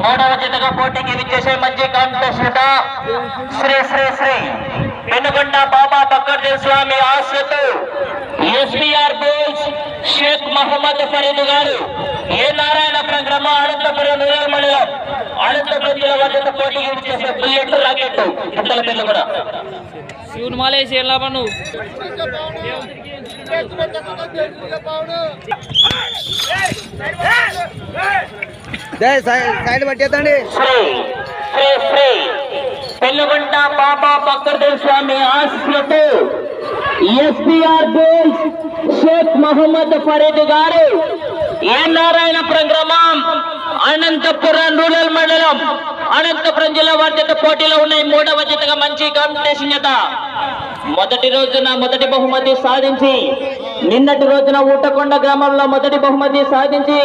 మూడవ జతగా పోటీకి విచ్చేసే మంచి కాంపిటీషన్ శ్రీ శ్రీ శ్రీ పెనుగొండ బాబా బక్కర్ స్వామి ఆశ్రతు ఎస్బిఆర్ బోల్స్ షేక్ మహమ్మద్ ఫరీద్ గారు ఏ నారాయణపురం గ్రామం అనంతపురం రూరల్ మండలం అనంతపురం జిల్లా వద్ద పోటీకి విచ్చేసే బుల్లెట్ రాకెట్ ఇతర పేర్లు కూడా శివుని మాలేసి ఎలా పను సైడ్ పట్టేదండి శ్రీ శ్రీ శ్రీ పెనుగొండ బాబా బక్కర్ స్వామి ఆశ్రతు ఎస్బిఆర్ బోల్స్ షేక్ మహమ్మద్ ఫరీద్ గారు ఏ నారాయణపురం గ్రామం అనంతపురం రూరల్ మండలం అనంతపురం జిల్లా వారి జత పోటీలో ఉన్నాయి. మూడవ జతగా మంచి కాంపిటీషన్ జత మొదటి రోజున మొదటి బహుమతి సాధించి నిన్నటి రోజున ఊటకొండ గ్రామంలో మొదటి బహుమతి సాధించి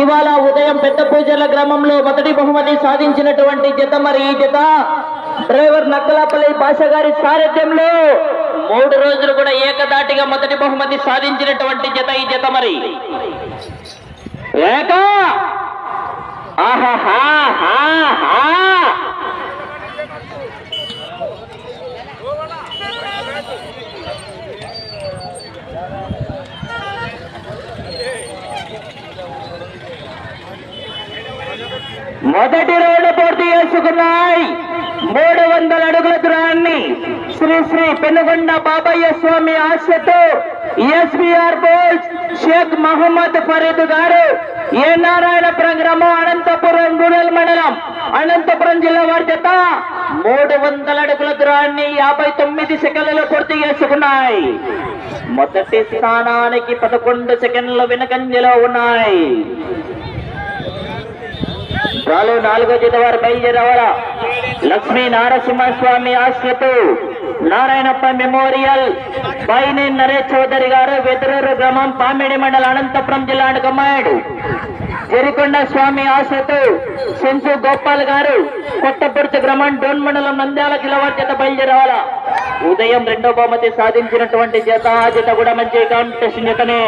ఇవాళ ఉదయం పెద్ద పూజల గ్రామంలో మొదటి బహుమతి సాధించినటువంటి జత మరి ఈ జత డ్రైవర్ నక్కలాపల్లి భాష గారి సారథ్యంలో 3 రోజులు కూడా ఏకదాటిగా మొదటి బహుమతి సాధించినటువంటి జత ఈ జత మరి ఏక మొదటి రోడ్డు పూర్తి చేసుకున్నాయి. 300 అడుగుల దూరాన్ని శ్రీ శ్రీ పెనుగొండ బాబయ్య స్వామి ఆశతో ఎస్బిఆర్ బోల్స్ షేక్ మహమ్మద్ ఫరీద్ గారు ఏ నారాయణపురం గ్రామం అనంతపురం రూరల్ మండలం అనంతపురం జిల్లా వారి చేత 300 అడుగుల దూరాన్ని 59 సెకండ్లలో పూర్తి చేసుకున్నాయి. మొదటి స్థానానికి 11 సెకండ్ల వెనుకంజలో ఉన్నాయి. రాలు 4వ జత వారు బయలుదేరవాలా. లక్ష్మీ నారసింహస్వామి ఆశ్రతు నారాయణప్ప మెమోరియల్ బైనే నరేష్ చౌదరి గారు వెదురూరు గ్రామం పామిడి మండలం అనంతపురం జిల్లా కమాండ్. జరికొండ స్వామి ఆశ్రతు సెంచు గోపాల్ గారు కొట్టపుర్తి గ్రామం డోన్ మండలం నంద్యాల జిల్లా వారి జత బయలుదేరవాలా. ఉదయం 2వ బహుమతి సాధించినటువంటి జత ఆ జత కూడా మంచి కాంపిటీషన్ జతనే.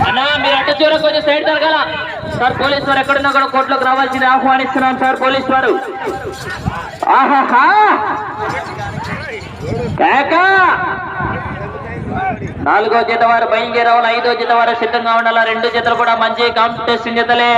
అన్నా మీరు అడ్డు చూర కొంచెం సైడ్ జరగాల సార్. పోలీసు వారు ఎక్కడున్నా కూడా కోర్టులోకి రావాల్సింది ఆహ్వానిస్తున్నాం సార్. పోలీసు వారు ఆహాహా 4వ జత వారు బయలుదేరవాలి. 5వ జత వారు సిద్ధంగా ఉండాలి. 2 జతలు కూడా మంచి కాంపిటీషన్ జతలే.